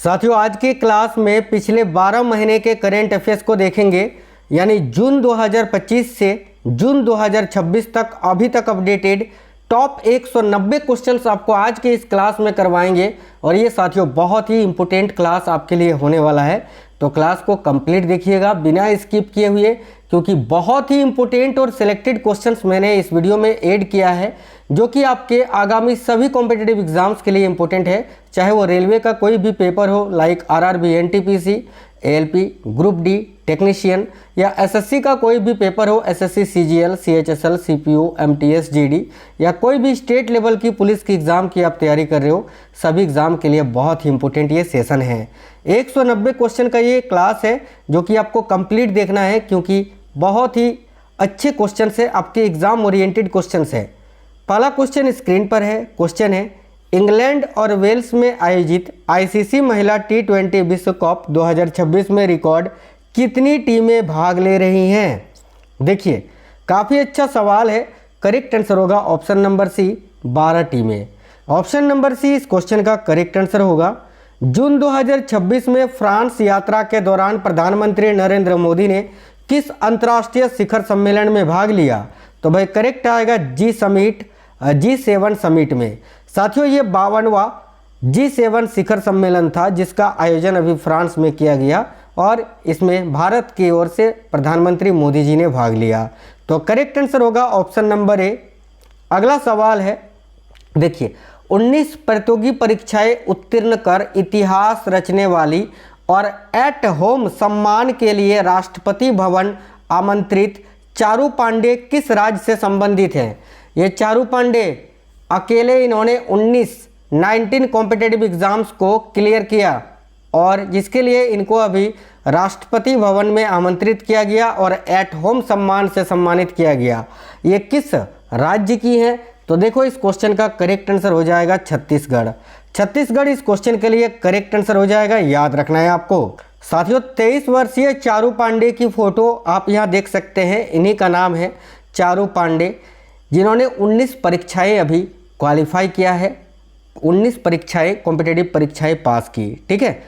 साथियों, आज की क्लास में पिछले 12 महीने के करेंट अफेयर्स को देखेंगे, यानी जून 2025 से जून 2026 तक अभी तक अपडेटेड टॉप 190 क्वेश्चंस आपको आज के इस क्लास में करवाएंगे। और ये साथियों बहुत ही इंपॉर्टेंट क्लास आपके लिए होने वाला है, तो क्लास को कंप्लीट देखिएगा बिना स्किप किए हुए, क्योंकि बहुत ही इंपॉर्टेंट और सिलेक्टेड क्वेश्चंस मैंने इस वीडियो में ऐड किया है जो कि आपके आगामी सभी कॉम्पिटिटिव एग्जाम्स के लिए इंपॉर्टेंट है, चाहे वो रेलवे का कोई भी पेपर हो like RRB, NTPC, ALP, group D, technician, या एसएससी का कोई भी पेपर हो, SSC, CGL, CHSL, CPO, MTS, GD, या कोई भी स्टेट लेवल की पुलिस की एग्ज़ाम की आप तैयारी कर रहे हो, सभी एग्ज़ाम के लिए बहुत ही इंपॉर्टेंट ये सेशन है। 190 क्वेश्चन का ये क्लास है जो कि आपको कंप्लीट देखना है, क्योंकि बहुत ही अच्छे क्वेश्चन है, आपके एग्ज़ाम ओरिएंटेड क्वेश्चन है। पहला क्वेश्चन स्क्रीन पर है। क्वेश्चन है, इंग्लैंड और वेल्स में आयोजित आईसीसी महिला T20 विश्व कप 2026 में रिकॉर्ड कितनी टीमें भाग ले रही हैं? देखिए, काफ़ी अच्छा सवाल है। करेक्ट आंसर होगा ऑप्शन नंबर सी, 12 टीमें। ऑप्शन नंबर सी इस क्वेश्चन का करेक्ट आंसर होगा। जून 2026 में फ्रांस यात्रा के दौरान प्रधानमंत्री नरेंद्र मोदी ने किस अंतर्राष्ट्रीय शिखर सम्मेलन में भाग लिया? तो भाई करेक्ट आएगा G7 समिट में। साथियों, ये 52वां G7 शिखर सम्मेलन था जिसका आयोजन अभी फ्रांस में किया गया और इसमें भारत की ओर से प्रधानमंत्री मोदी जी ने भाग लिया। तो करेक्ट आंसर होगा ऑप्शन नंबर ए। अगला सवाल है, देखिए, 19 प्रतियोगी परीक्षाएं उत्तीर्ण कर इतिहास रचने वाली और एट होम सम्मान के लिए राष्ट्रपति भवन आमंत्रित चारू पांडे किस राज्य से संबंधित हैं? ये चारू पांडे अकेले इन्होंने 19 कॉम्पिटिटिव एग्जाम्स को क्लियर किया और जिसके लिए इनको अभी राष्ट्रपति भवन में आमंत्रित किया गया और एट होम सम्मान से सम्मानित किया गया। ये किस राज्य की हैं? तो देखो, इस क्वेश्चन का करेक्ट आंसर हो जाएगा छत्तीसगढ़। छत्तीसगढ़ इस क्वेश्चन के लिए करेक्ट आंसर हो जाएगा, याद रखना है आपको। साथियों, 23 वर्षीय चारू पांडे की फोटो आप यहाँ देख सकते हैं। इन्हीं का नाम है चारू पांडे, जिन्होंने 19 परीक्षाएं अभी क्वालिफाई किया है, 19 परीक्षाएं कॉम्पिटिटिव परीक्षाएं पास की। ठीक है,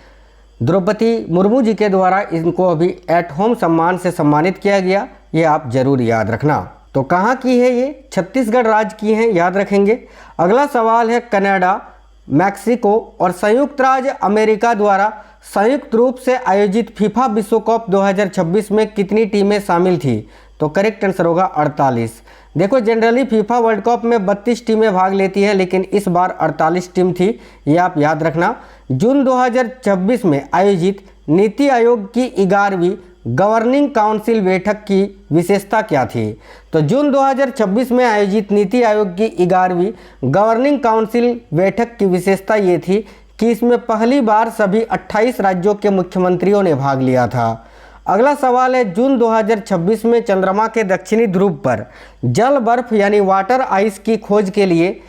द्रौपदी मुर्मू जी के द्वारा इनको अभी एट होम सम्मान से सम्मानित किया गया, ये आप जरूर याद रखना। तो कहाँ की है ये? छत्तीसगढ़ राज्य की हैं, याद रखेंगे। अगला सवाल है, कनाडा, मैक्सिको और संयुक्त राज्य अमेरिका द्वारा संयुक्त रूप से आयोजित फीफा विश्व कप 2026 में कितनी टीमें शामिल थी? तो करेक्ट आंसर होगा 48। देखो, जनरली फीफा वर्ल्ड कप में 32 टीमें भाग लेती हैं, लेकिन इस बार 48 टीम थी, ये आप याद रखना। जून 2026 में आयोजित नीति आयोग की 11वीं गवर्निंग काउंसिल बैठक की विशेषता क्या थी? तो जून 2026 में आयोजित नीति आयोग की 11वीं गवर्निंग काउंसिल बैठक की विशेषता ये थी कि इसमें पहली बार सभी 28 राज्यों के मुख्यमंत्रियों ने भाग लिया था। अगला सवाल है, जून 2026 में चंद्रमा के दक्षिणी ध्रुव पर जल बर्फ यानी वाटर आइस की खोज के लिए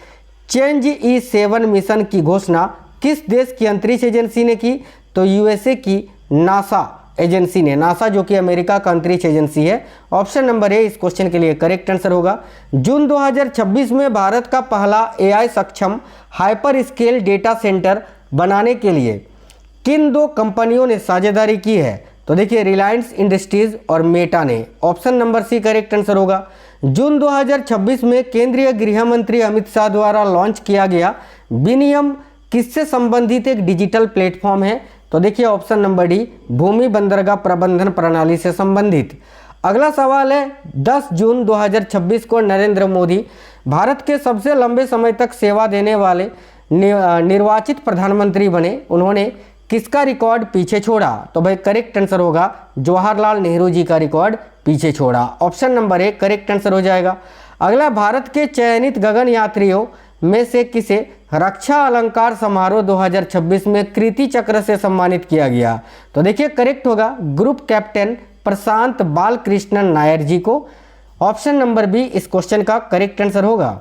चेंज-E7 मिशन की घोषणा किस देश की अंतरिक्ष एजेंसी ने की? तो यूएसए की नासा एजेंसी ने, नासा जो कि अमेरिका का अंतरिक्ष एजेंसी है। ऑप्शन नंबर ए इस क्वेश्चन के लिए करेक्ट आंसर होगा। जून 2026 में भारत का पहला एआई सक्षम हाइपर स्केल डेटा सेंटर बनाने के लिए किन दो कंपनियों ने साझेदारी की है? तो देखिए, रिलायंस इंडस्ट्रीज और मेटा ने। Option number C correct answer होगा। जून 2026 में केंद्रीय गृह मंत्री अमित शाह द्वारा लॉन्च किया गया विनियम किससे संबंधित एक डिजिटल प्लेटफॉर्म है? तो देखिए, ऑप्शन नंबर डी, भूमि बंदरगाह प्रबंधन प्रणाली से संबंधित। अगला सवाल है, 10 जून 2026 को नरेंद्र मोदी भारत के सबसे लंबे समय तक सेवा देने वाले निर्वाचित प्रधानमंत्री बने। उन्होंने किसका रिकॉर्ड पीछे छोड़ा? तो भाई करेक्ट आंसर होगा जवाहरलाल नेहरू जी का रिकॉर्ड पीछे छोड़ा। Option number A correct answer हो जाएगा। अगला, भारत के चयनित गगन यात्रियों में से किसे रक्षा अलंकार समारोह 2026 में कीर्ति चक्र से सम्मानित किया गया? तो देखिए, करेक्ट होगा ग्रुप कैप्टन प्रशांत बालकृष्णन नायर जी को। ऑप्शन नंबर बी इस क्वेश्चन का करेक्ट आंसर होगा।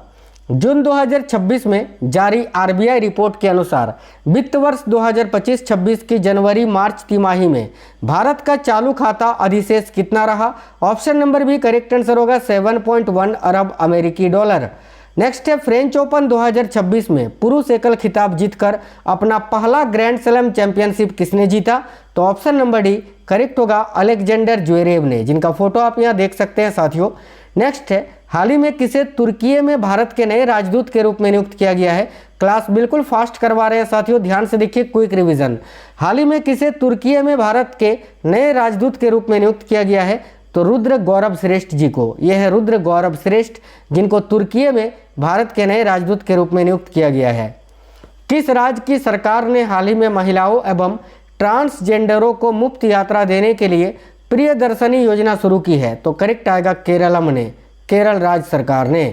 जून 2026 में जारी आरबीआई रिपोर्ट के अनुसार वित्त वर्ष 2025-26 की जनवरी मार्च तिमाही में भारत का चालू खाता अधिशेष कितना रहा? Option number B correct answer होगा 7.1 अरब अमेरिकी डॉलर। नेक्स्ट है फ्रेंच ओपन 2026 में पुरुष एकल खिताब जीतकर अपना पहला ग्रैंड स्लैम चैंपियनशिप किसने जीता? तो ऑप्शन नंबर डी करेक्ट होगा अलेक्जेंडर ज्वेरेव ने, जिनका फोटो आप यहाँ देख सकते हैं साथियों। नेक्स्ट है हाल ही में किसे तुर्की में भारत के नए राजदूत के रूप में नियुक्त किया गया है? क्लास बिल्कुल फास्ट करवा रहे हैं साथियों, ध्यान से देखिए, क्विक रिवीजन। हाल ही में किसे तुर्की में भारत के नए राजदूत के रूप में नियुक्त किया गया है? तो रुद्र गौरव श्रेष्ठ जी को। यह है रुद्र गौरव श्रेष्ठ, जिनको तुर्की में भारत के नए राजदूत के रूप में नियुक्त किया गया है। किस राज्य की सरकार ने हाल ही में महिलाओं एवं ट्रांसजेंडरों को मुफ्त यात्रा देने के लिए प्रियदर्शनी योजना शुरू की है? तो करेक्ट आएगा केरलम ने, केरल राज्य सरकार ने।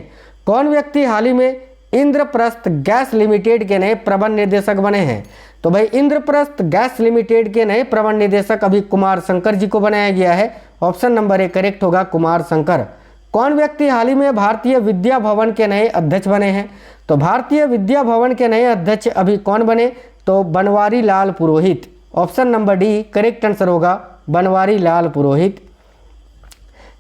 कौन व्यक्ति हाल ही में इंद्रप्रस्थ गैस लिमिटेड के नए प्रबंध निदेशक बने हैं? तो भाई इंद्रप्रस्थ गैस लिमिटेड के नए प्रबंध निदेशक अभी कुमार शंकर जी को बनाया गया है। ऑप्शन नंबर ए करेक्ट होगा कुमार शंकर। कौन व्यक्ति हाल ही में भारतीय विद्या भवन के नए अध्यक्ष बने हैं? तो भारतीय विद्या भवन के नए अध्यक्ष अभी कौन बने? तो Banwari Lal Purohit. Option number D correct answer होगा बनवारी लाल पुरोहित।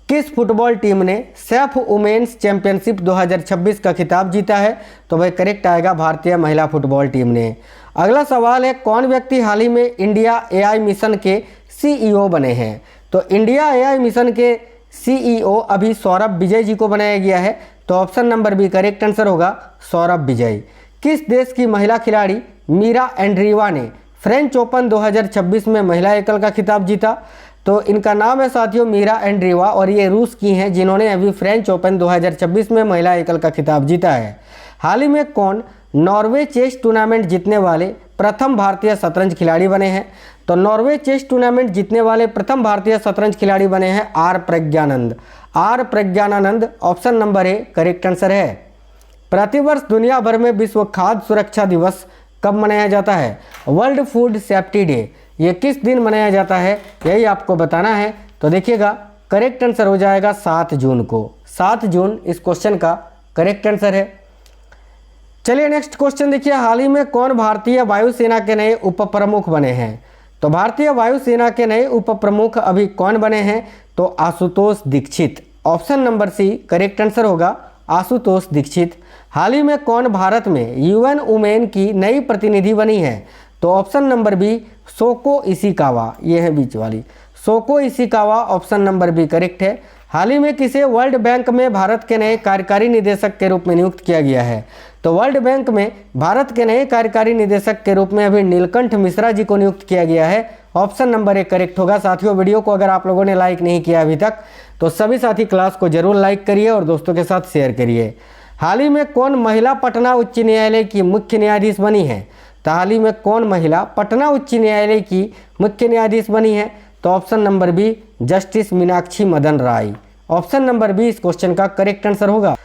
किस फुटबॉल टीम ने सैफ वुमेन्स चैंपियनशिप 2026 का खिताब जीता है? तो भाई करेक्ट आएगा भारतीय महिला फुटबॉल टीम ने। अगला सवाल है कौन व्यक्ति हाल ही में इंडिया एआई मिशन के सीईओ बने हैं? तो इंडिया एआई मिशन के सीईओ अभी सौरभ विजय जी को बनाया गया है। तो option number B correct answer होगा सौरभ विजय। किस देश की महिला खिलाड़ी मीरा एंड्रीवा ने फ्रेंच ओपन 2026 में महिला एकल का खिताब जीता? तो इनका नाम है साथियों मीरा एंड्रीवा और ये रूस की हैं, जिन्होंने अभी फ्रेंच ओपन 2026 में महिला एकल का खिताब जीता है। हाल ही में कौन नॉर्वे चेस टूर्नामेंट जीतने वाले प्रथम भारतीय शतरंज खिलाड़ी बने हैं? तो नॉर्वे चेस टूर्नामेंट जीतने वाले प्रथम भारतीय शतरंज खिलाड़ी बने हैं R Praggnanandhaa. R Praggnanandhaa option number A correct answer है। प्रतिवर्ष दुनिया भर में विश्व खाद्य सुरक्षा दिवस कब मनाया जाता है? World food safety day. ये किस दिन मनाया जाता है, यही आपको बताना है। तो देखिएगा करेक्ट आंसर हो जाएगा 7 जून को। 7 जून इस क्वेश्चन का करेक्ट आंसर है। चलिए नेक्स्ट क्वेश्चन देखिए, हाल ही में कौन भारतीय वायुसेना के नए उप प्रमुख बने हैं? तो भारतीय वायुसेना के नए उप प्रमुख अभी कौन बने हैं? तो Ashutosh Dixit. Option number C correct answer होगा आशुतोष दीक्षित। हाल ही में कौन भारत में यूएन वुमेन की नई प्रतिनिधि बनी है? तो option number B Soko Ishikawa. ये है बीच वाली Soko Ishikawa, option number B correct है। हाल ही में किसे वर्ल्ड बैंक में भारत के नए कार्यकारी निदेशक के रूप में नियुक्त किया गया है? तो वर्ल्ड बैंक में भारत के नए कार्यकारी निदेशक के रूप में अभी नीलकंठ मिश्रा जी को नियुक्त किया गया है। ऑप्शन नंबर ए करेक्ट होगा। साथियों वीडियो को अगर आप लोगों ने लाइक नहीं किया अभी तक तो सभी साथी क्लास को जरूर लाइक करिए और दोस्तों के साथ शेयर करिए। हाल ही में कौन महिला पटना उच्च न्यायालय की मुख्य न्यायाधीश बनी है? तो हाल ही में कौन महिला पटना उच्च न्यायालय की मुख्य न्यायाधीश बनी है? तो option number B justice Meenakshi Madan Rai. Option number B इस क्वेश्चन का करेक्ट आंसर होगा।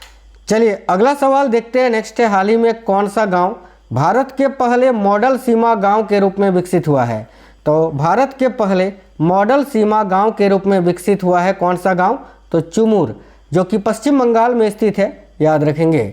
चलिए अगला सवाल देखते हैं। नेक्स्ट है हाल ही में कौन सा गांव भारत के पहले मॉडल सीमा गांव के रूप में विकसित हुआ है? तो भारत के पहले मॉडल सीमा गांव के रूप में विकसित हुआ है कौन सा गांव? तो चुमूर, जो कि पश्चिम बंगाल में स्थित है, याद रखेंगे।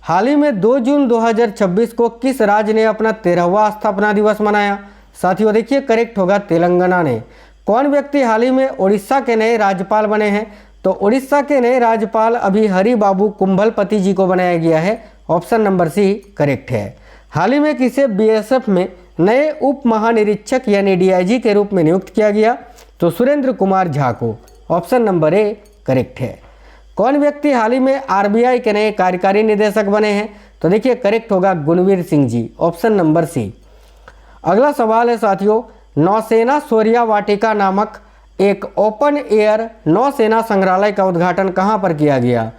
हाल ही में 2 जून 2026 को किस राज्य ने अपना 13वां स्थापना दिवस मनाया? साथियों देखिए करेक्ट होगा तेलंगाना ने। कौन व्यक्ति हाल ही में उड़ीसा के नए राज्यपाल बने हैं? तो उड़ीसा के नए राज्यपाल अभी हरि बाबू कुंभलपति जी को बनाया गया है। ऑप्शन नंबर सी करेक्ट है। हाल ही में किसे बीएसएफ में नए उप महानिरीक्षक यानी डीआईजी के रूप में नियुक्त किया गया? तो सुरेंद्र कुमार झा को। ऑप्शन नंबर ए करेक्ट है। कौन व्यक्ति हाल ही में आरबीआई के नए कार्यकारी निदेशक बने हैं? तो देखिए करेक्ट होगा Gunveer Singh ji. Option number C. अगला सवाल है साथियों, नौसेना शौर्य वाटिका नामक एक ओपन एयर नौसेना संग्रहालय का उद्घाटन कहां पर किया गया?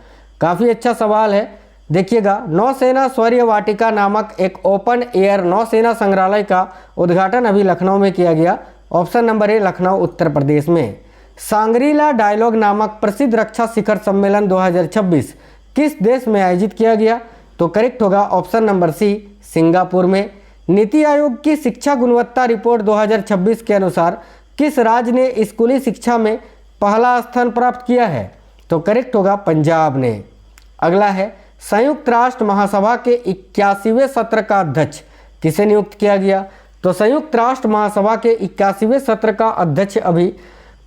काफ़ी अच्छा सवाल है। देखिएगा नौसेना शौर्य वाटिका नामक एक ओपन एयर नौसेना संग्रहालय का उद्घाटन अभी लखनऊ में किया गया। Option number A Lucknow Uttar Pradesh में। सांग्रीला डायलॉग नामक प्रसिद्ध रक्षा शिखर सम्मेलन 2026 किस देश में आयोजित किया गया? तो करेक्ट होगा ऑप्शन नंबर सी सिंगापुर में। नीति आयोग की शिक्षा गुणवत्ता रिपोर्ट 2026 के अनुसार किस राज्य ने स्कूली शिक्षा में पहला स्थान प्राप्त किया है? तो करेक्ट होगा पंजाब ने। अगला है संयुक्त राष्ट्र महासभा के 81वें सत्र का अध्यक्ष किसे नियुक्त किया गया? तो संयुक्त राष्ट्र महासभा के 81वें सत्र का अध्यक्ष अभी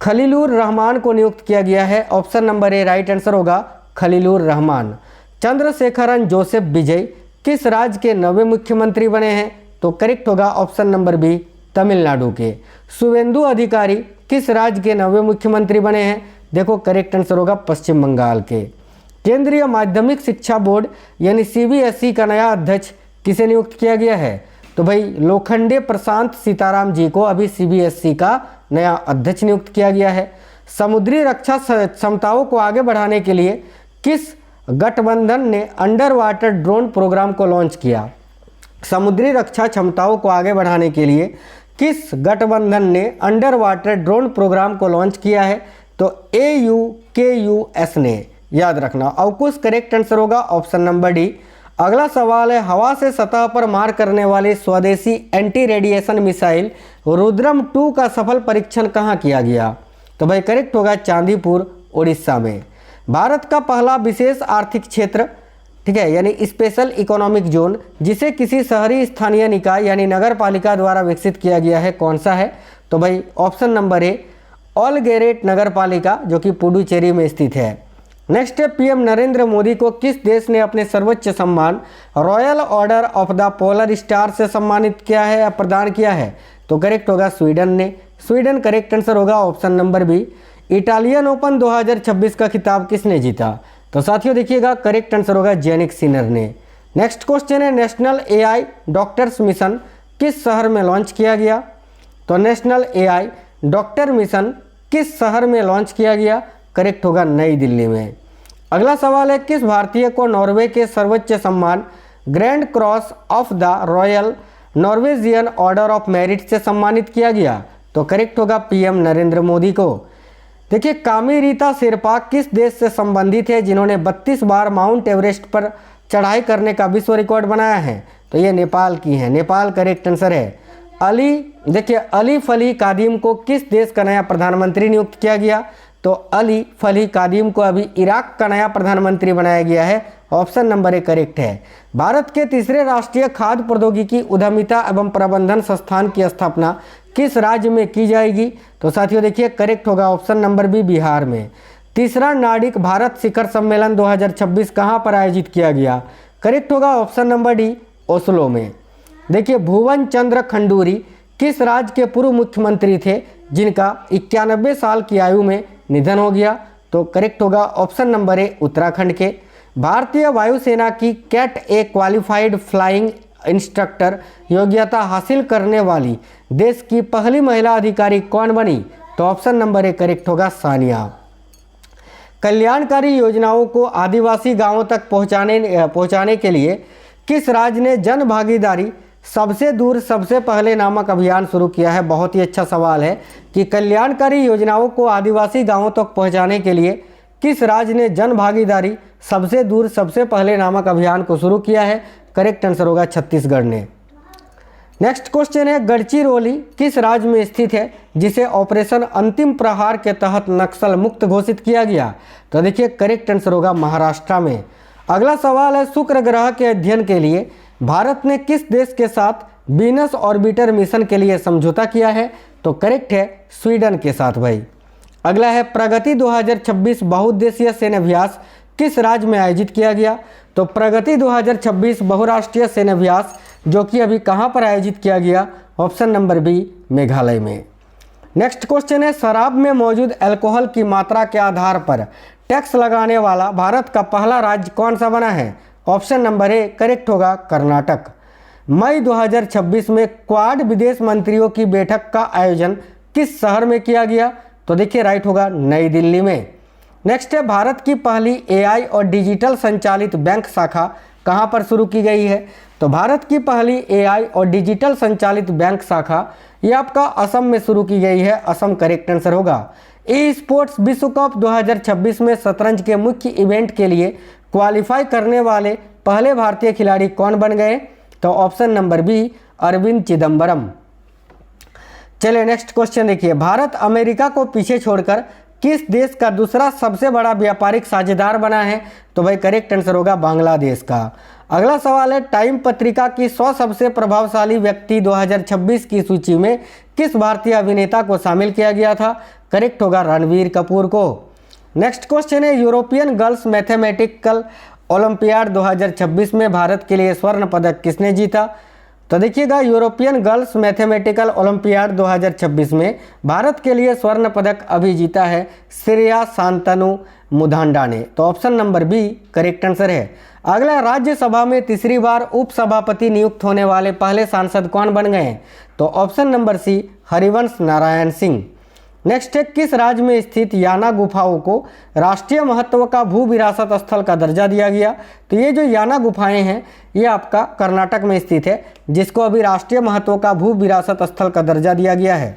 खलीलुर रहमान को नियुक्त किया गया है। ऑप्शन नंबर ए राइट आंसर होगा खलीलुर रहमान। चंद्रशेखरन जोसेफ विजय किस राज्य के नवे मुख्यमंत्री बने हैं? तो करेक्ट होगा ऑप्शन नंबर बी, तमिलनाडु के। शुभेंदु अधिकारी किस राज्य के नवे मुख्यमंत्री बने हैं? देखो करेक्ट आंसर होगा पश्चिम बंगाल के। केंद्रीय माध्यमिक शिक्षा बोर्ड यानी सीबीएसई का नया अध्यक्ष किसे नियुक्त किया गया है? तो भाई लोखंडे प्रशांत सीताराम जी को अभी सीबीएसई का नया अध्यक्ष नियुक्त किया गया है। समुद्री रक्षा क्षमताओं को आगे बढ़ाने के लिए किस गठबंधन ने अंडर वाटर ड्रोन प्रोग्राम को लॉन्च किया? समुद्री रक्षा क्षमताओं को आगे बढ़ाने के लिए किस गठबंधन ने अंडर वाटर ड्रोन प्रोग्राम को लॉन्च किया है? तो AUKUS ने, याद रखना। AUKUS करेक्ट आंसर होगा ऑप्शन नंबर डी। अगला सवाल है, हवा से सतह पर मार करने वाली स्वदेशी एंटी रेडिएशन मिसाइल रुद्रम 2 का सफल परीक्षण कहाँ किया गया? तो भाई करेक्ट होगा चांदीपुर, उड़ीसा में। भारत का पहला विशेष आर्थिक क्षेत्र, ठीक है, यानी स्पेशल इकोनॉमिक जोन, जिसे किसी शहरी स्थानीय निकाय यानी नगर पालिका द्वारा विकसित किया गया है, कौन सा है? तो भाई ऑप्शन नंबर ए, ऑलगेरेट नगर पालिका, जो कि पुडुचेरी में स्थित है। नेक्स्ट है, पीएम नरेंद्र मोदी को किस देश ने अपने सर्वोच्च सम्मान royal order of the polar star से सम्मानित किया है या प्रदान किया है? तो करेक्ट होगा स्वीडन ने। स्वीडन करेक्ट आंसर होगा option number B. Italian Open 2026 का खिताब किसने जीता? तो साथियों देखिएगा करेक्ट आंसर होगा जेनिक सिनर ने। नेक्स्ट क्वेश्चन है, नेशनल AI डॉक्टर्स मिशन किस शहर में लॉन्च किया गया? तो नेशनल AI डॉक्टर मिशन किस शहर में लॉन्च किया गया? करेक्ट होगा नई दिल्ली में। अगला सवाल है, किस भारतीय को नॉर्वे के सर्वोच्च सम्मान grand cross of the royal Norwegian order of merit से सम्मानित किया गया? तो करेक्ट होगा PM नरेंद्र मोदी को। देखिए, कामी रीता शेरपा किस देश से संबंधित है जिन्होंने 32 बार माउंट एवरेस्ट पर चढ़ाई करने का विश्व रिकॉर्ड बनाया है? तो ये नेपाल की है। नेपाल करेक्ट आंसर है। अली फली कादिम को किस देश का नया प्रधानमंत्री नियुक्त किया गया? तो अली फली कादिम को अभी इराक का नया प्रधानमंत्री बनाया गया है। ऑप्शन नंबर ए करेक्ट है। भारत के तीसरे राष्ट्रीय खाद्य प्रौद्योगिकी उद्यमिता एवं प्रबंधन संस्थान की स्थापना किस राज्य में की जाएगी? तो साथियों देखिए करेक्ट होगा ऑप्शन नंबर बी, बिहार में। तीसरा नार्डिक भारत शिखर सम्मेलन 2026 कहाँ पर आयोजित किया गया? करेक्ट होगा ऑप्शन नंबर डी, ओस्लो में। देखिए, भुवन चंद्र खंडूरी किस राज्य के पूर्व मुख्यमंत्री थे जिनका 91 साल की आयु में निधन हो गया? तो करेक्ट होगा ऑप्शन नंबर ए, उत्तराखंड के। भारतीय वायुसेना की कैट ए क्वालिफाइड फ्लाइंग इंस्ट्रक्टर योग्यता हासिल करने वाली देश की पहली महिला अधिकारी कौन बनी? तो ऑप्शन नंबर ए करेक्ट होगा सानिया। कल्याणकारी योजनाओं को आदिवासी गांवों तक पहुंचाने के लिए किस राज्य ने जन भागीदारी सबसे दूर सबसे पहले नामक अभियान शुरू किया है? बहुत ही अच्छा सवाल है कि कल्याणकारी योजनाओं को आदिवासी गांवों तक पहुंचाने के लिए किस राज्य ने जन भागीदारी सबसे दूर सबसे पहले नामक अभियान को शुरू किया है? करेक्ट आंसर होगा छत्तीसगढ़ ने। नेक्स्ट क्वेश्चन है, गढ़चिरौली किस राज्य में स्थित है जिसे ऑपरेशन अंतिम प्रहार के तहत नक्सल मुक्त घोषित किया गया? तो देखिए करेक्ट आंसर होगा महाराष्ट्र में। अगला सवाल है, शुक्र ग्रह के अध्ययन के लिए भारत ने किस देश के साथ वीनस ऑर्बिटर मिशन के लिए समझौता किया है? तो करेक्ट है स्वीडन के साथ भाई। अगला है, प्रगति 2026 बहुउद्देशीय सेनाभ्यास किस राज्य में आयोजित किया गया? तो प्रगति 2026 बहुराष्ट्रीय सेनाभ्यास जो कि अभी कहाँ पर आयोजित किया गया? ऑप्शन नंबर बी, मेघालय में। नेक्स्ट क्वेश्चन है, शराब में मौजूद अल्कोहल की मात्रा के आधार पर टैक्स लगाने वाला भारत का पहला राज्य कौन सा बना है? ऑप्शन नंबर ए करेक्ट होगा कर्नाटक। मई 2026 में क्वाड विदेश मंत्रियों की बैठक का आयोजन किस शहर में किया गया? तो देखिए राइट होगा नई दिल्ली में। नेक्स्ट है, भारत की पहली AI और डिजिटल संचालित बैंक शाखा कहां पर शुरू की गई है? तो भारत की पहली AI और डिजिटल संचालित बैंक शाखा ये आपका असम में शुरू की गई है। असम करेक्ट आंसर होगा। स्पोर्ट्स विश्व कप 2026 में शतरंज के मुख्य इवेंट के लिए क्वालिफाई करने वाले पहले भारतीय खिलाड़ी कौन बन गए? तो option number B, Arvind Chidambaram. चलिए नेक्स्ट क्वेश्चन देखिए, भारत अमेरिका को पीछे छोड़कर किस देश का दूसरा सबसे बड़ा व्यापारिक साझेदार बना है? तो भाई करेक्ट आंसर होगा बांग्लादेश का। अगला सवाल है, टाइम पत्रिका की 100 सबसे प्रभावशाली व्यक्ति 2026 की सूची में किस भारतीय अभिनेता को शामिल किया गया था? करेक्ट होगा रणबीर कपूर को। नेक्स्ट क्वेश्चन है, यूरोपियन गर्ल्स मैथमेटिकल ओलंपियाड 2026 में भारत के लिए स्वर्ण पदक किसने जीता? तो देखिएगा, यूरोपियन गर्ल्स मैथमेटिकल ओलंपियाड 2026 में भारत के लिए स्वर्ण पदक अभी जीता है श्रेया शांतनु मुधांडा ने। तो option number B correct answer है। अगला, राज्यसभा में तीसरी बार उपसभापति नियुक्त होने वाले पहले सांसद कौन बन गए हैं? तो option number C Harivansh Narayan Singh. Next है, किस राज्य में स्थित याना गुफाओं को राष्ट्रीय महत्व का भू विरासत स्थल का दर्जा दिया गया? तो ये जो याना गुफाएं हैं ये आपका कर्नाटक में स्थित है, जिसको अभी राष्ट्रीय महत्व का भू विरासत स्थल का दर्जा दिया गया है।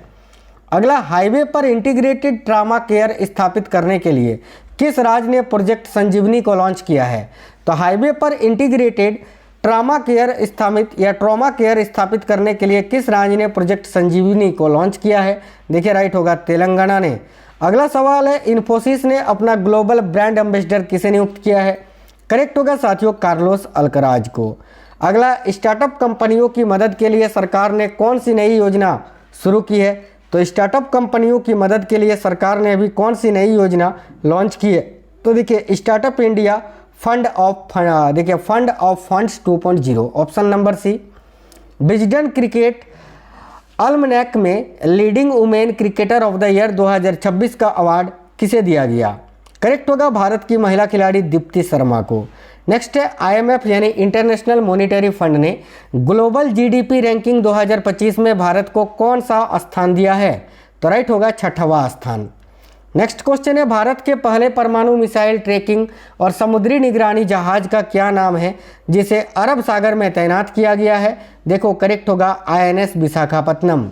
अगला, हाईवे पर इंटीग्रेटेड ट्रामा केयर स्थापित करने के लिए किस राज्य ने प्रोजेक्ट संजीवनी को लॉन्च किया है? तो हाईवे पर इंटीग्रेटेड ट्रामा केयर स्थापित करने के लिए किस राज्य ने प्रोजेक्ट संजीवनी को लॉन्च किया है? देखिए, राइट होगा तेलंगाना ने। अगला सवाल है, इन्फोसिस ने अपना ग्लोबल ब्रांड एम्बेसडर किसे नियुक्त किया है? करेक्ट होगा साथियों कार्लोस अल्कराज को। अगला, स्टार्टअप कंपनियों की मदद के लिए सरकार ने कौन सी नई योजना शुरू की है? तो स्टार्टअप कंपनियों की मदद के लिए सरकार ने अभी कौन सी नई योजना लॉन्च की है? तो देखिए, startup India fund of funds 2.0, option number C. Wisden cricket almanack में leading women cricketer of the year 2026 का अवार्ड किसे दिया गया? करेक्ट होगा भारत की महिला खिलाड़ी दीप्ति शर्मा को। नेक्स्ट है, IMF यानी इंटरनेशनल मॉनिटरी फंड ने ग्लोबल GDP रैंकिंग 2025 में भारत को कौन सा स्थान दिया है? तो राइट होगा 6वां स्थान। नेक्स्ट क्वेश्चन है, भारत के पहले परमाणु मिसाइल ट्रैकिंग और समुद्री निगरानी जहाज का क्या नाम है जिसे अरब सागर में तैनात किया गया है? देखो, करेक्ट होगा INS विशाखापत्तनम।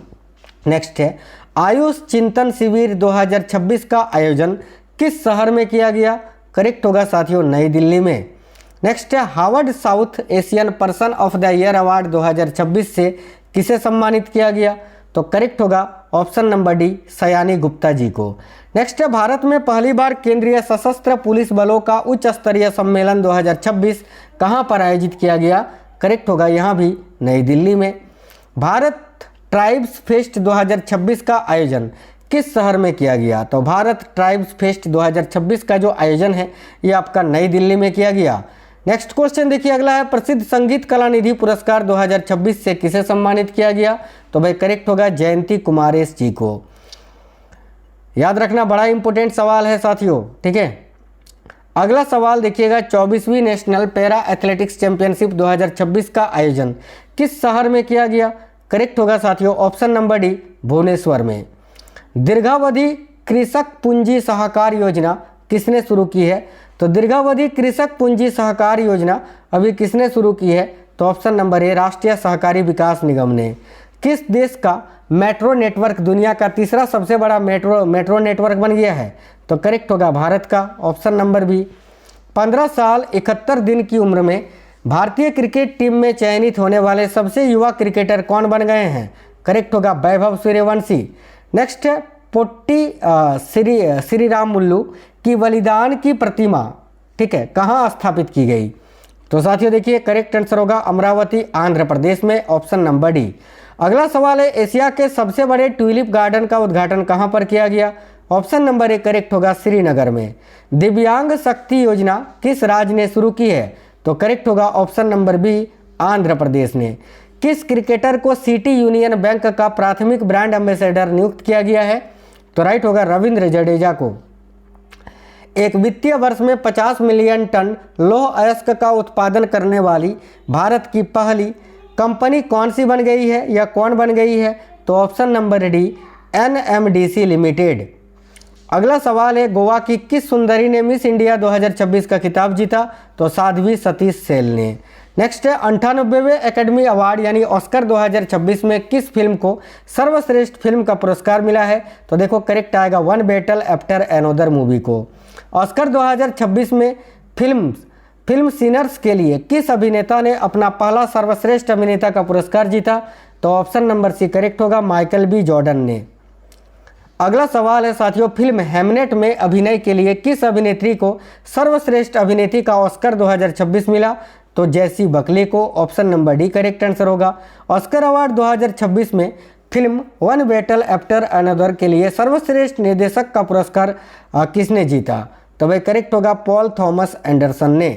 नेक्स्ट है, आयुष चिंतन शिविर 2026 का आयोजन किस शहर में किया गया? करेक्ट होगा साथियों नई दिल्ली में। नेक्स्ट है, Harvard south Asian person of the year award 2026 से किसे सम्मानित किया गया? तो करेक्ट होगा ऑप्शन नंबर डी सयानी गुप्ता जी को। नेक्स्ट है, भारत में पहली बार केंद्रीय सशस्त्र पुलिस बलों का उच्च स्तरीय सम्मेलन 2026 कहां पर आयोजित किया गया? करेक्ट होगा यहाँ भी नई दिल्ली में। भारत ट्राइब्स फेस्ट 2026 का आयोजन किस शहर में किया गया? तो भारत ट्राइब्स फेस्ट 2026 का जो आयोजन है ये आपका नई दिल्ली में किया गया। नेक्स्ट क्वेश्चन देखिए, अगला है, प्रसिद्ध संगीत कला निधि पुरस्कार 2026 से किसे सम्मानित किया गया? तो भाई करेक्ट होगा जयंती कुमारेश जी को। याद रखना, बड़ा इंपॉर्टेंट सवाल है साथियों, ठीक है। अगला सवाल देखिएगा, 24वीं नेशनल पैरा एथलेटिक्स चैंपियनशिप 2026 का आयोजन किस शहर में किया गया? करेक्ट होगा साथियों ऑप्शन नंबर डी भुवनेश्वर में। दीर्घावधि कृषक पूंजी सहकार योजना किसने शुरू की है? तो दीर्घावधि कृषक पूंजी सहकार योजना अभी किसने शुरू की है? तो ऑप्शन नंबर ए राष्ट्रीय सहकारी विकास निगम ने। किस देश का मेट्रो नेटवर्क दुनिया का तीसरा सबसे बड़ा मेट्रो नेटवर्क बन गया है? तो करेक्ट होगा भारत का, ऑप्शन नंबर बी। 15 साल 71 दिन की उम्र में भारतीय क्रिकेट टीम में चयनित होने वाले सबसे युवा क्रिकेटर कौन बन गए हैं? करेक्ट होगा वैभव सूर्यवंशी। नेक्स्ट है, पोट्टी श्रीराम मुल्लू की बलिदान की प्रतिमा, ठीक है, कहाँ स्थापित की गई? तो साथियों देखिए करेक्ट आंसर होगा अमरावती आंध्र प्रदेश में, ऑप्शन नंबर डी। अगला सवाल है, एशिया के सबसे बड़े ट्यूलिप गार्डन का उद्घाटन कहाँ पर किया गया? ऑप्शन नंबर ए करेक्ट होगा श्रीनगर में। दिव्यांग शक्ति योजना किस राज्य ने शुरू की है? तो करेक्ट होगा option number B Andhra Pradesh ने। किस क्रिकेटर को सिटी यूनियन बैंक का प्राथमिक ब्रांड एम्बेसडर नियुक्त किया गया है? तो राइट होगा रविंद्र जडेजा को। एक वित्तीय वर्ष में 50 मिलियन टन लौह अयस्क का उत्पादन करने वाली भारत की पहली कंपनी कौन सी बन गई है या कौन बन गई है? तो option number D NMDC limited. अगला सवाल है, गोवा की किस सुंदरी ने मिस इंडिया 2026 का खिताब जीता? तो साध्वी सतीश सेल ने। नेक्स्ट है, 98वें एकेडमी अवार्ड यानी ऑस्कर 2026 में किस फिल्म को सर्वश्रेष्ठ फिल्म का पुरस्कार मिला है? तो देखो करेक्ट आएगा one battle after another movie को। ऑस्कर 2026 में फिल्म सिनर्स के लिए किस अभिनेता ने अपना पहला सर्वश्रेष्ठ अभिनेता का पुरस्कार जीता? तो ऑप्शन नंबर सी करेक्ट होगा माइकल बी जॉर्डन ने। अगला सवाल है साथियों, फिल्म हेमनेट में अभिनय के लिए किस अभिनेत्री को सर्वश्रेष्ठ अभिनेत्री का ऑस्कर 2026 मिला? तो जैसी बकली को, option number D correct answer होगा। ऑस्कर अवार्ड 2026 में film one battle after another के लिए सर्वश्रेष्ठ निर्देशक का पुरस्कार किसने जीता? तो भाई करेक्ट होगा पॉल थॉमस एंडरसन ने।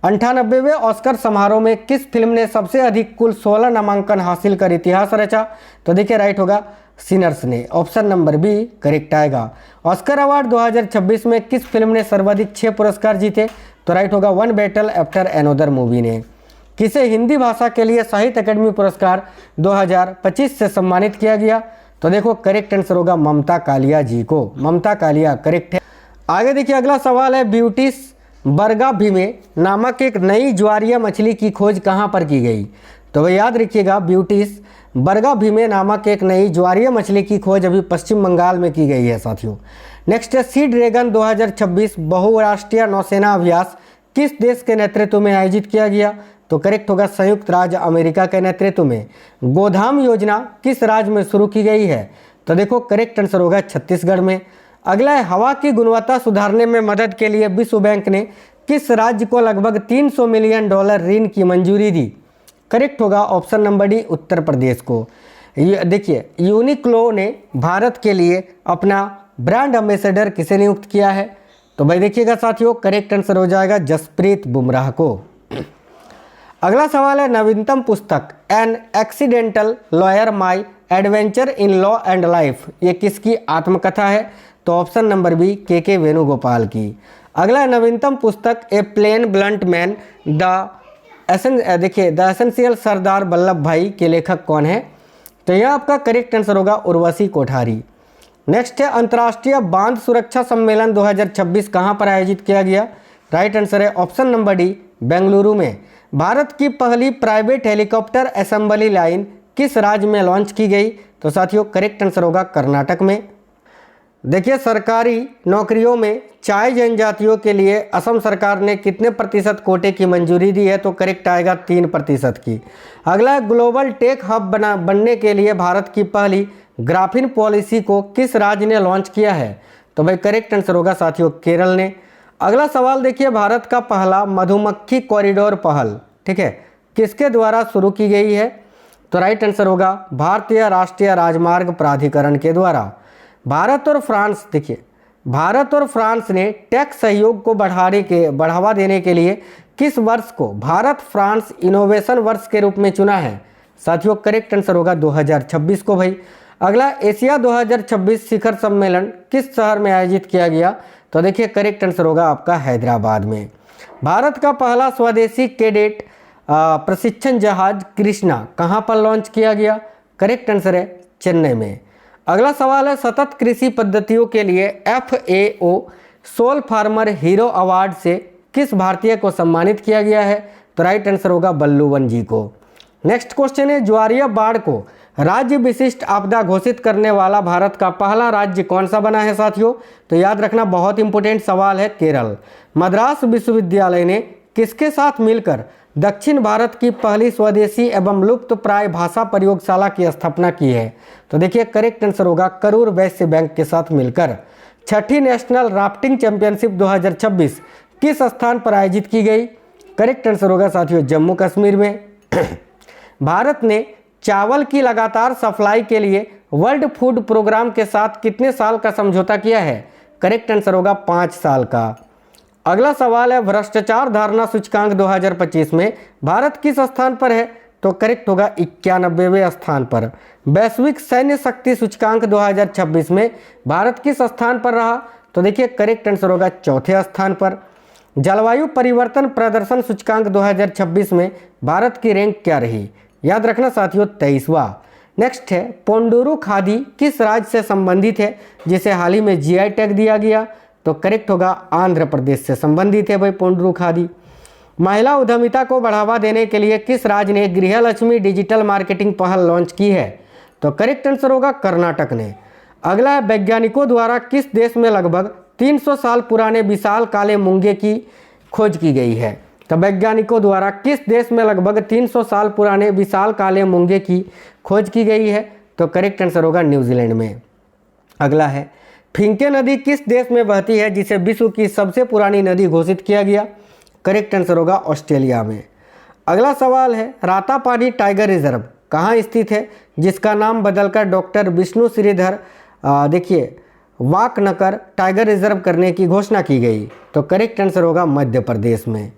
98वें ऑस्कर समारोह में किस फिल्म ने सबसे अधिक कुल 16 नामांकन हासिल कर इतिहास रचा? तो देखिए राइट होगा सिनर्स ने, ऑप्शन नंबर बी करेक्ट आएगा। ऑस्कर अवार्ड 2026 में किस फिल्म ने सर्वाधिक 6 पुरस्कार जीते? तो राइट होगा one battle after another movie ने। किसे हिंदी भाषा के लिए साहित्य अकादमी पुरस्कार 2025 से सम्मानित किया गया? तो देखो करेक्ट आंसर होगा ममता कालिया जी को, ममता कालिया करेक्ट है। आगे देखिए अगला सवाल है, ब्यूटिस बरगा भीमे नामक एक नई ज्वारीय मछली की खोज कहाँ पर की गई? तो भाई याद रखिएगा, ब्यूटिस बरगा भीमे नामक एक नई ज्वारीय मछली की खोज अभी पश्चिम बंगाल में की गई है साथियों। नेक्स्ट है, सी ड्रैगन 2026 बहुराष्ट्रीय नौसेना अभ्यास किस देश के नेतृत्व में आयोजित किया गया? तो करेक्ट होगा संयुक्त राज्य अमेरिका के नेतृत्व में। गोधाम योजना किस राज्य में शुरू की गई है? तो देखो करेक्ट आंसर होगा छत्तीसगढ़ में। अगला है, हवा की गुणवत्ता सुधारने में मदद के लिए विश्व बैंक ने किस राज्य को लगभग $300 मिलियन ऋण की मंजूरी दी? करेक्ट होगा option number D Uttar Pradesh को। ये देखिए यूनिक्लो ने भारत के लिए अपना ब्रांड एम्बेसडर किसे नियुक्त किया है? तो भाई देखिएगा साथियों करेक्ट आंसर हो जाएगा जसप्रीत बुमराह को। अगला सवाल है, नवीनतम पुस्तक an accidental lawyer my adventure in law and life ये किसकी आत्मकथा है? तो ऑप्शन नंबर बी के वेणुगोपाल की। अगला है, नवीनतम पुस्तक ए प्लेन ब्लंट मैन देखिए द एसेंशियल सरदार वल्लभ भाई के लेखक कौन है? तो यह आपका करेक्ट आंसर होगा उर्वशी कोठारी। नेक्स्ट है, अंतर्राष्ट्रीय बांध सुरक्षा सम्मेलन 2026 कहाँ पर आयोजित किया गया? राइट आंसर है ऑप्शन नंबर डी बेंगलुरु में। भारत की पहली प्राइवेट हेलीकॉप्टर असेंबली लाइन किस राज्य में लॉन्च की गई? तो साथियों करेक्ट आंसर होगा कर्नाटक में। देखिए सरकारी नौकरियों में चाय जनजातियों के लिए असम सरकार ने कितने प्रतिशत कोटे की मंजूरी दी है? तो करेक्ट आएगा 3% की। अगला ग्लोबल टेक हब बनने के लिए भारत की पहली ग्राफीन पॉलिसी को किस राज्य ने लॉन्च किया है? तो भाई करेक्ट आंसर होगा साथियों केरल ने। अगला सवाल देखिए, भारत का पहला मधुमक्खी कॉरिडोर पहल ठीक है किसके द्वारा शुरू की गई है? तो राइट आंसर होगा भारतीय राष्ट्रीय राजमार्ग प्राधिकरण के द्वारा। भारत और फ्रांस देखिए भारत और फ्रांस ने टेक सहयोग को बढ़ावा देने के लिए किस वर्ष को भारत फ्रांस इनोवेशन वर्ष के रूप में चुना है? साथियों करेक्ट आंसर होगा 2026 को भाई। अगला, एशिया 2026 शिखर सम्मेलन किस शहर में आयोजित किया गया? तो देखिए करेक्ट आंसर होगा आपका हैदराबाद में। भारत का पहला स्वदेशी कैडेट प्रशिक्षण जहाज कृष्णा कहाँ पर लॉन्च किया गया? करेक्ट आंसर है चेन्नई में। अगला सवाल है, सतत कृषि पद्धतियों के लिए FAO Soil Farmer Hero Award से किस भारतीय को सम्मानित किया गया है? तो राइट आंसर होगा बल्लूवन जी को। नेक्स्ट क्वेश्चन है, ज्वारीय बाढ़ को राज्य विशिष्ट आपदा घोषित करने वाला भारत का पहला राज्य कौन सा बना है साथियों? तो याद रखना बहुत इंपॉर्टेंट सवाल है, केरल। मद्रास विश्वविद्यालय ने किसके साथ मिलकर दक्षिण भारत की पहली स्वदेशी एवं लुप्त प्राय भाषा प्रयोगशाला की स्थापना की है? तो देखिए करेक्ट आंसर होगा करूर वैश्य बैंक के साथ मिलकर। छठी नेशनल राफ्टिंग चैंपियनशिप 2026 किस स्थान पर आयोजित की गई? करेक्ट आंसर होगा साथियों जम्मू कश्मीर में। भारत ने चावल की लगातार सप्लाई के लिए वर्ल्ड फूड प्रोग्राम के साथ कितने साल का समझौता किया है? करेक्ट आंसर होगा 5 साल का। अगला सवाल है, भ्रष्टाचार धारणा सूचकांक 2025 में भारत किस स्थान पर है? तो करेक्ट होगा 91वें स्थान पर। वैश्विक सैन्य शक्ति सूचकांक 2026 में भारत किस स्थान पर रहा? तो देखिए करेक्ट आंसर होगा 4थे स्थान पर। जलवायु परिवर्तन प्रदर्शन सूचकांक 2026 में भारत की रैंक क्या रही? याद रखना साथियों 23वां। नेक्स्ट है, पोंडुरु खादी किस राज्य से संबंधित है जिसे हाल ही में GI टैग दिया गया? तो करेक्ट होगा आंध्र प्रदेश से संबंधित है भाई पोंडुरु खादी। महिला उद्यमिता को बढ़ावा देने के लिए किस राज्य ने गृहलक्ष्मी डिजिटल मार्केटिंग पहल लॉन्च की है? तो करेक्ट आंसर होगा कर्नाटक ने। अगला है, वैज्ञानिकों द्वारा किस देश में लगभग 300 साल पुराने विशाल काले मूंगे की खोज की गई है? तो वैज्ञानिकों द्वारा किस देश में लगभग 300 साल पुराने विशाल काले मूंगे की खोज की गई है? तो करेक्ट आंसर होगा न्यूजीलैंड में। अगला है, फिंके नदी किस देश में बहती है जिसे विश्व की सबसे पुरानी नदी घोषित किया गया? करेक्ट आंसर होगा ऑस्ट्रेलिया में। अगला सवाल है, रातापानी टाइगर रिजर्व कहाँ स्थित है जिसका नाम बदलकर डॉक्टर विष्णु श्रीधर देखिए वाकनकर टाइगर रिजर्व करने की घोषणा की गई? तो करेक्ट आंसर होगा मध्य प्रदेश में।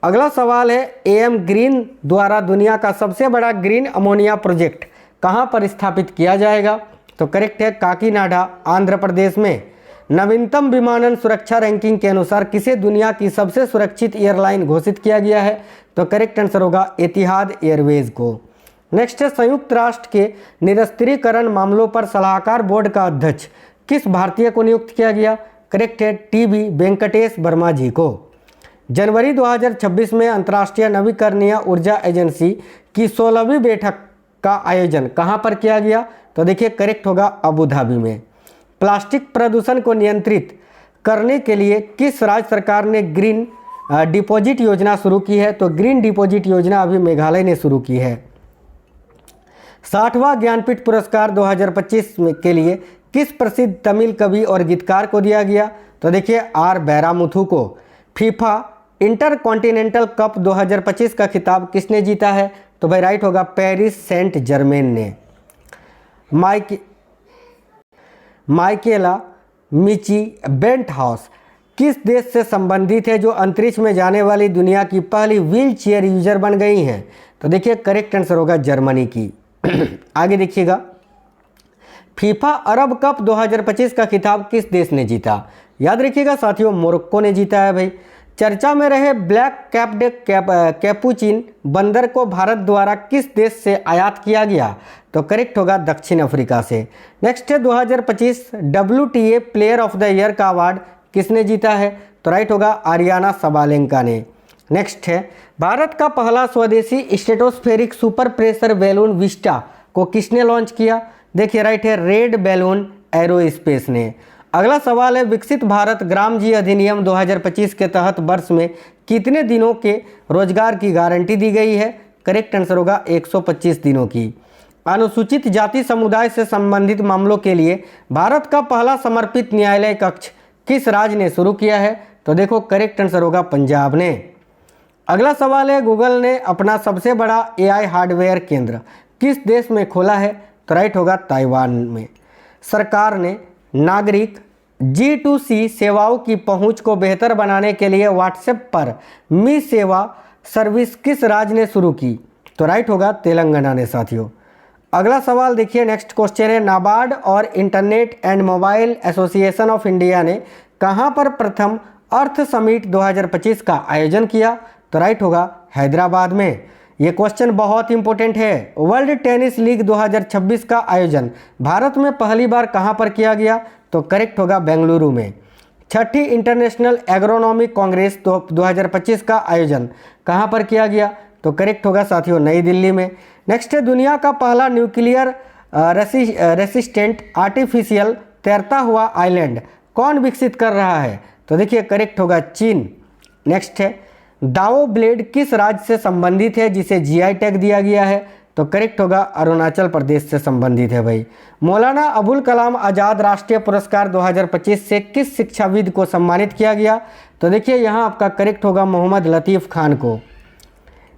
अगला सवाल है एम ग्रीन द्वारा दुनिया का सबसे बड़ा ग्रीन अमोनिया प्रोजेक्ट कहां पर स्थापित किया जाएगा? तो करेक्ट है काकीनाडा, आंध्र प्रदेश में। नवीनतम विमानन सुरक्षा रैंकिंग के अनुसार किसे दुनिया की सबसे सुरक्षित एयरलाइन घोषित किया गया है? तो करेक्ट आंसर होगा एतिहाद एयरवेज को। नेक्स्ट है संयुक्त राष्ट्र के निरस्त्रीकरण मामलों पर सलाहकार बोर्ड का अध्यक्ष किस भारतीय को नियुक्त किया गया? करेक्ट है टीबी वेंकटेश वर्मा जी को। जनवरी 2026 में अंतर्राष्ट्रीय नवीकरणीय ऊर्जा एजेंसी की 16वीं बैठक का आयोजन कहां पर किया गया? तो देखिए करेक्ट होगा अबू धाबी में। प्लास्टिक प्रदूषण को नियंत्रित करने के लिए किस राज्य सरकार ने ग्रीन डिपॉजिट योजना शुरू की है? तो ग्रीन डिपॉजिट योजना अभी मेघालय ने शुरू की है। 60वां ज्ञानपीठ पुरस्कार 2025 के लिए किस प्रसिद्ध तमिल कवि और गीतकार को दिया गया? तो देखिए आर बैरामुथु को। फीफा इंटरकॉन्टिनेंटल कप 2025 का खिताब किसने जीता है? तो भाई राइट होगा पेरिस सेंट जर्मेन ने। माइकेला मिची बेंट हाउस किस देश से संबंधित है जो अंतरिक्ष में जाने वाली दुनिया की पहली व्हील चेयर यूजर बन गई हैं? तो देखिए करेक्ट आंसर होगा जर्मनी की। आगे देखिएगा, फीफा अरब कप 2025 का खिताब किस देश ने जीता? याद रखिएगा साथियों, मोरक्को ने जीता है भाई। चर्चा में रहे ब्लैक कैप्ड कैपुचिन बंदर को भारत द्वारा किस देश से आयात किया गया? तो करेक्ट होगा दक्षिण अफ्रीका से। नेक्स्ट है 2025 WTA player of the year का अवार्ड किसने जीता है? तो राइट होगा आरियाना सबालेंका ने। नेक्स्ट है भारत का पहला स्वदेशी stratospheric super pressure balloon Vista को किसने लॉन्च किया? देखिए राइट है रेड बैलून एरोस्पेस ने। अगला सवाल है विकसित भारत ग्राम जी अधिनियम 2025 के तहत वर्ष में कितने दिनों के रोजगार की गारंटी दी गई है? करेक्ट आंसर होगा 125 दिनों की। अनुसूचित जाति समुदाय से संबंधित मामलों के लिए भारत का पहला समर्पित न्यायालय कक्ष किस राज्य ने शुरू किया है? तो देखो करेक्ट आंसर होगा पंजाब ने। अगला सवाल है गूगल ने अपना सबसे बड़ा AI हार्डवेयर केंद्र किस देश में खोला है? तो राइट होगा ताइवान में। सरकार ने नागरिक G2C सेवाओं की पहुंच को बेहतर बनाने के लिए व्हाट्सएप पर मी सेवा सर्विस किस राज्य ने शुरू की? तो राइट होगा तेलंगाना ने साथियों। अगला सवाल देखिए, नेक्स्ट क्वेश्चन है नाबार्ड और internet and mobile association of India ने कहां पर प्रथम अर्थ समिट 2025 का आयोजन किया? तो राइट होगा हैदराबाद में। ये क्वेश्चन बहुत इंपॉर्टेंट है। वर्ल्ड टेनिस लीग 2026 का आयोजन भारत में पहली बार कहां पर किया गया? तो करेक्ट होगा बेंगलुरु में। छठी इंटरनेशनल एग्रोनॉमिक कांग्रेस 2025 का आयोजन कहां पर किया गया? तो करेक्ट होगा साथियों नई दिल्ली में। नेक्स्ट है दुनिया का पहला न्यूक्लियर रेसिस्टेंट आर्टिफिशियल तैरता हुआ आइलैंड कौन विकसित कर रहा है? तो देखिए करेक्ट होगा चीन। नेक्स्ट है दाओ ब्लेड किस राज्य से संबंधित है जिसे GI टैग दिया गया है? तो करेक्ट होगा अरुणाचल प्रदेश से संबंधित है भाई। मौलाना अबुल कलाम आज़ाद राष्ट्रीय पुरस्कार 2025 से किस शिक्षाविद को सम्मानित किया गया? तो देखिए यहाँ आपका करेक्ट होगा मोहम्मद लतीफ़ खान को।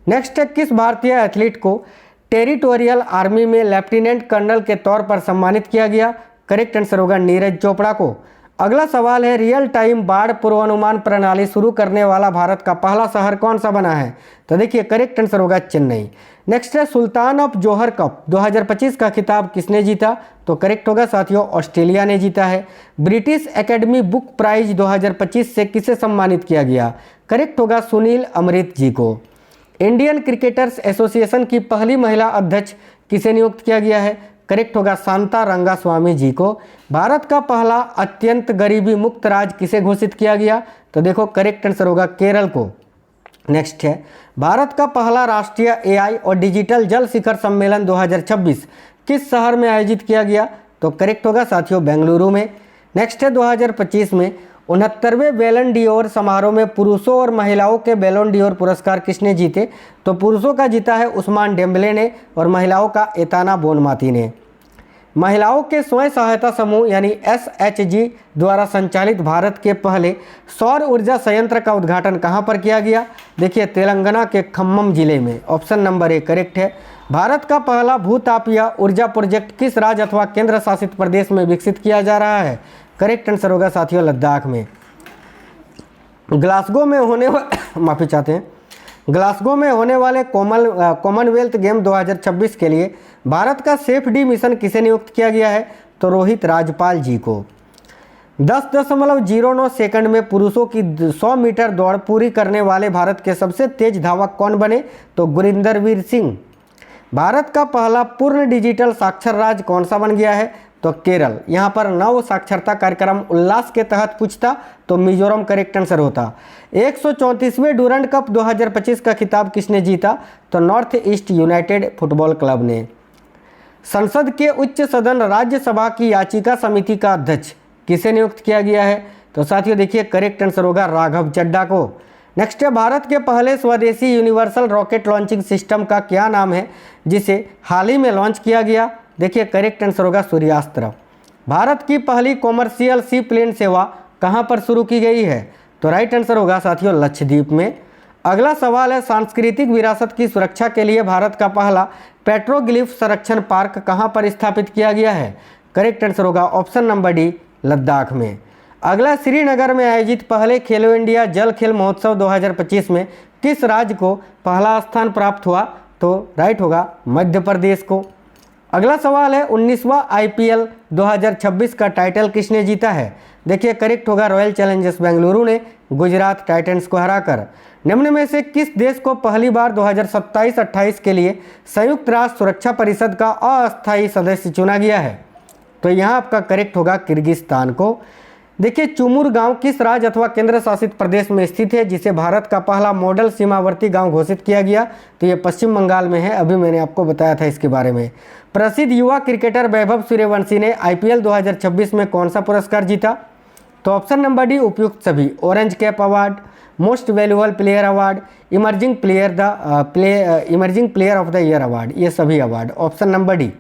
नेक्स्ट है किस भारतीय एथलीट को टेरिटोरियल आर्मी में लेफ्टिनेंट कर्नल के तौर पर सम्मानित किया गया? करेक्ट आंसर होगा नीरज चोपड़ा को। अगला सवाल है रियल टाइम बाढ़ पूर्वानुमान प्रणाली शुरू करने वाला भारत का पहला शहर कौन सा बना है? तो देखिए करेक्ट आंसर होगा चेन्नई। नेक्स्ट है सुल्तान ऑफ जोहर कप 2025 का खिताब किसने जीता? तो करेक्ट होगा साथियों ऑस्ट्रेलिया ने जीता है। ब्रिटिश एकेडमी बुक प्राइज 2025 से किसे सम्मानित किया गया? करेक्ट होगा सुनील अमृत जी को। इंडियन क्रिकेटर्स एसोसिएशन की पहली महिला अध्यक्ष किसे नियुक्त किया गया है? करेक्ट होगा शांता रंगास्वामी जी को। भारत का पहला अत्यंत गरीबी मुक्त राज्य किसे घोषित किया गया? तो देखो करेक्ट आंसर होगा केरल को। नेक्स्ट है भारत का पहला राष्ट्रीय AI और डिजिटल जल शिखर सम्मेलन 2026 किस शहर में आयोजित किया गया? तो करेक्ट होगा साथियों बेंगलुरु में। नेक्स्ट है 2025 में 69वें बैलन डियोर समारोह में पुरुषों और महिलाओं के बैलन डियोर पुरस्कार किसने जीते? तो पुरुषों का जीता है उस्मान डेम्बले ने और महिलाओं का एताना बोनमाती ने। महिलाओं के स्वयं सहायता समूह यानी SHG द्वारा संचालित भारत के पहले सौर ऊर्जा संयंत्र का उद्घाटन कहां पर किया गया? देखिए तेलंगाना के खम्मम जिले में। ऑप्शन नंबर A करेक्ट है। भारत का पहला भूतापीय ऊर्जा प्रोजेक्ट किस राज्य अथवा केंद्र शासित प्रदेश में विकसित किया जा रहा है? करेक्ट आंसर होगा साथियों लद्दाख में। ग्लासगो में होने माफी चाहते हैं। ग्लासगो में होने वाले कॉमनवेल्थ गेम 2026 के लिए भारत का सेफ डी मिशन किसे नियुक्त किया गया है? तो रोहित राजपाल जी को। 10.09 सेकंड में पुरुषों की 100 मीटर दौड़ पूरी करने वाले भारत के सबसे तेज धावक कौन बने? तो गुरिंदरवीर सिंह। भारत का पहला पूर्ण डिजिटल साक्षर राज्य कौन सा बन गया है? तो केरल। यहाँ पर नव साक्षरता कार्यक्रम उल्लास के तहत पूछता तो मिजोरम करेक्ट आंसर होता। 134वें डूरंड कप 2025 का खिताब किसने जीता? तो north east United football club ने। संसद के उच्च सदन राज्यसभा की याचिका समिति का अध्यक्ष किसे नियुक्त किया गया है? तो साथियों देखिए करेक्ट आंसर होगा राघव चड्ढा को। नेक्स्ट है, भारत के पहले स्वदेशी यूनिवर्सल रॉकेट लॉन्चिंग सिस्टम का क्या नाम है जिसे हाल ही में लॉन्च किया गया? देखिए करेक्ट आंसर होगा सूर्यास्त्र। भारत की पहली कॉमर्शियल सी प्लेन सेवा कहां पर शुरू की गई है? तो राइट आंसर होगा साथियों लक्षद्वीप में। अगला सवाल है, सांस्कृतिक विरासत की सुरक्षा के लिए भारत का पहला पेट्रोग्लिफ संरक्षण पार्क कहां पर स्थापित किया गया है? करेक्ट आंसर होगा ऑप्शन नंबर डी, लद्दाख में। अगला, श्रीनगर में आयोजित पहले खेलो इंडिया जल खेल महोत्सव 2025 में किस राज्य को पहला स्थान प्राप्त हुआ? तो राइट होगा मध्य प्रदेश को। अगला सवाल है, 19वां IPL 2026 का टाइटल किसने जीता है? देखिए करेक्ट होगा रॉयल चैलेंजर्स बेंगलुरु ने गुजरात टाइटंस को हराकर। निम्न में से किस देश को पहली बार 2027-28 के लिए संयुक्त राष्ट्र सुरक्षा परिषद का अस्थायी सदस्य चुना गया है? तो यहाँ आपका करेक्ट होगा किर्गिस्तान को। देखिए चुमुर गांव किस राज्य अथवा केंद्र शासित प्रदेश में स्थित है जिसे भारत का पहला मॉडल सीमावर्ती गांव घोषित किया गया? तो ये पश्चिम बंगाल में है, अभी मैंने आपको बताया था इसके बारे में। प्रसिद्ध युवा क्रिकेटर वैभव सूर्यवंशी ने IPL 2026 में कौन सा पुरस्कार जीता? तो ऑप्शन नंबर डी उपयुक्त सभी, orange cap award, most valuable player award, emerging player of the year award, ये सभी award. Option number D.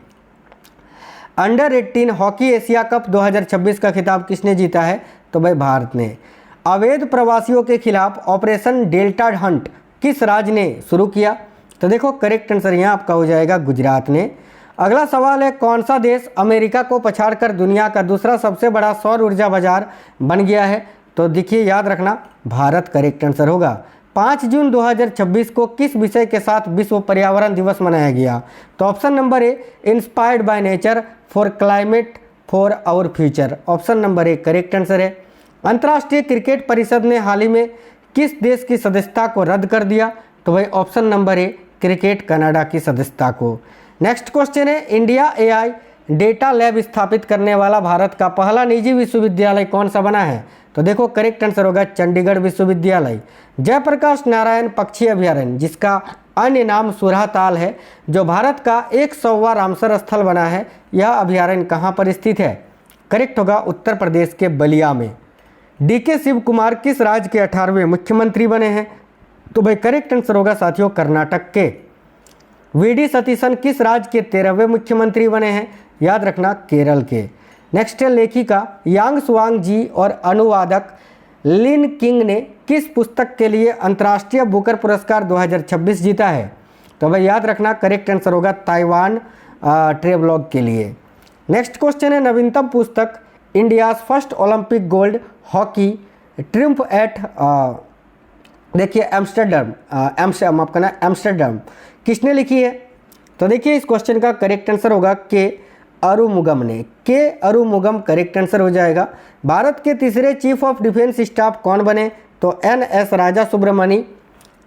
Under 18 hockey Asia cup 2026 का खिताब किसने जीता है? तो भाई भारत ने। अवैध प्रवासियों के खिलाफ ऑपरेशन डेल्टा हंट किस राज्य ने शुरू किया? तो देखो करेक्ट आंसर यहाँ आपका हो जाएगा गुजरात ने। अगला सवाल है, कौन सा देश अमेरिका को पछाड़कर दुनिया का दूसरा सबसे बड़ा सौर ऊर्जा बाजार बन गया है? तो देखिए याद रखना भारत करेक्ट आंसर होगा। 5 जून 2026 को किस विषय के साथ विश्व पर्यावरण दिवस मनाया गया? तो option number A, inspired by nature for climate for our future. Option number A correct answer है। अंतर्राष्ट्रीय क्रिकेट परिषद ने हाल ही में किस देश की सदस्यता को रद्द कर दिया? तो भाई ऑप्शन नंबर ए, क्रिकेट कनाडा की सदस्यता को। नेक्स्ट क्वेश्चन है, इंडिया AI डेटा लैब स्थापित करने वाला भारत का पहला निजी विश्वविद्यालय कौन सा बना है? तो देखो करेक्ट आंसर होगा चंडीगढ़ विश्वविद्यालय। जयप्रकाश नारायण पक्षी अभयारण्य, जिसका अन्य नाम सुरहताल है, जो भारत का 100वां रामसर स्थल बना है, यह अभयारण्य कहाँ पर स्थित है? करेक्ट होगा उत्तर प्रदेश के बलिया में। DK शिव कुमार किस राज्य के 18वें मुख्यमंत्री बने हैं? तो भाई करेक्ट आंसर होगा साथियों कर्नाटक के। VD सतीशन किस राज्य के 13वें मुख्यमंत्री बने हैं? याद रखना केरल के। नेक्स्ट है, लेखिका यांग सुआंग जी और अनुवादक लिन किंग ने किस पुस्तक के लिए अंतर्राष्ट्रीय बुकर पुरस्कार 2026 जीता है? तो भाई याद रखना करेक्ट आंसर होगा ताइवान ट्रेवलॉग के लिए। नेक्स्ट क्वेश्चन है, नवीनतम पुस्तक India's First Olympic Gold Hockey Triumph at देखिए एम्स्टर्डम किसने लिखी है? तो देखिए इस क्वेश्चन का करेक्ट आंसर होगा के अरुमुगम ने। के अरुमुगम करेक्ट आंसर हो जाएगा। भारत के तीसरे चीफ ऑफ डिफेंस स्टाफ कौन बने? तो NS राजा सुब्रमणी।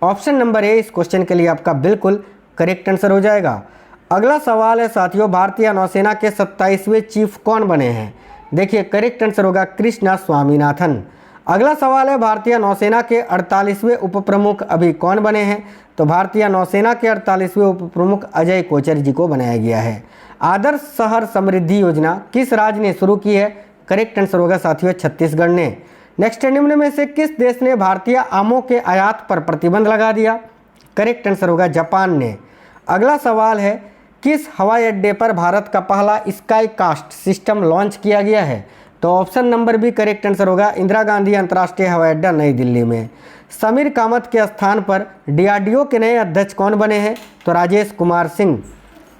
ऑप्शन नंबर ए इस क्वेश्चन के लिए आपका बिल्कुल करेक्ट आंसर हो जाएगा। अगला सवाल है साथियों, भारतीय नौसेना के 27वें चीफ कौन बने हैं? देखिए करेक्ट आंसर होगा कृष्णा स्वामीनाथन। अगला सवाल है, भारतीय नौसेना के 48वें उप प्रमुख अभी कौन बने हैं? तो भारतीय नौसेना के 48वें उप प्रमुख अजय कोचर जी को बनाया गया है। आदर्श शहर समृद्धि योजना किस राज्य ने शुरू की है? करेक्ट आंसर होगा साथियों छत्तीसगढ़ ने। नेक्स्ट, निम्न में से किस देश ने भारतीय आमों के आयात पर प्रतिबंध लगा दिया? करेक्ट आंसर होगा जापान ने। अगला सवाल है, किस हवाई अड्डे पर भारत का पहला स्काई कास्ट सिस्टम लॉन्च किया गया है? तो option number B correct answer होगा इंदिरा गांधी अंतर्राष्ट्रीय हवाई अड्डा नई दिल्ली में। समीर कामत के स्थान पर DRDO के नए अध्यक्ष कौन बने हैं? तो राजेश कुमार सिंह।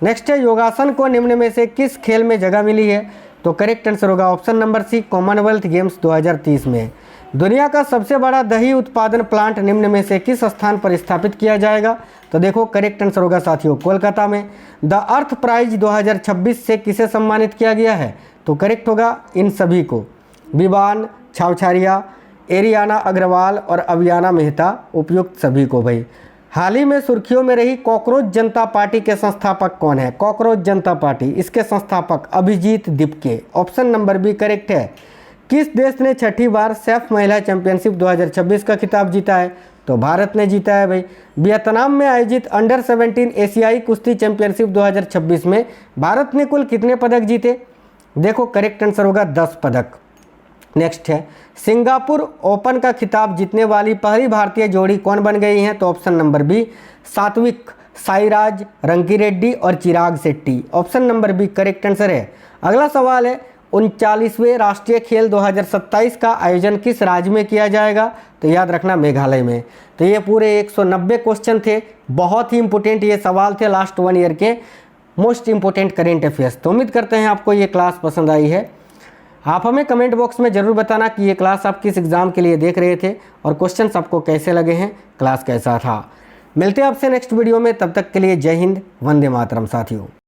नेक्स्ट है, योगासन को निम्न में से किस खेल में जगह मिली है? तो करेक्ट आंसर होगा option number C Commonwealth Games 2030 में। दुनिया का सबसे बड़ा दही उत्पादन प्लांट निम्न में से किस स्थान पर स्थापित किया जाएगा? तो देखो करेक्ट आंसर होगा साथियों कोलकाता में। द अर्थ प्राइज 2026 से किसे सम्मानित किया गया है? तो करेक्ट होगा इन सभी को, विवान छावछारिया, एरियाना अग्रवाल और अवियाना मेहता, उपयुक्त सभी को भाई। हाल ही में सुर्खियों में रही कॉकरोच जनता पार्टी के संस्थापक कौन है? कॉकरोच जनता पार्टी, इसके संस्थापक Abhijit Dipke, option number B correct है। किस देश ने छठी बार सैफ महिला चैंपियनशिप 2026 का खिताब जीता है? तो भारत ने जीता है भाई। वियतनाम में आयोजित अंडर 17 एशियाई कुश्ती चैंपियनशिप 2026 में भारत ने कुल कितने पदक जीते? देखो करेक्ट आंसर होगा 10 पदक। नेक्स्ट है, सिंगापुर ओपन का खिताब जीतने वाली पहली भारतीय जोड़ी कौन बन गई हैं? तो ऑप्शन नंबर बी सात्विक साईराज रंकीरेड्डी और Chirag Shetty, option number B correct answer है। अगला सवाल है, 39वें राष्ट्रीय खेल 2027 का आयोजन किस राज्य में किया जाएगा? तो याद रखना मेघालय में। तो ये पूरे 190 क्वेश्चन थे, बहुत ही इंपॉर्टेंट ये सवाल थे, लास्ट 1 ईयर के मोस्ट इंपॉर्टेंट करेंट अफेयर्स। तो उम्मीद करते हैं आपको ये क्लास पसंद आई है। आप हमें कमेंट बॉक्स में ज़रूर बताना कि ये क्लास आप किस एग्ज़ाम के लिए देख रहे थे और क्वेश्चंस आपको कैसे लगे हैं, क्लास कैसा था। मिलते हैं आपसे नेक्स्ट वीडियो में, तब तक के लिए जय हिंद, वंदे मातरम साथियों।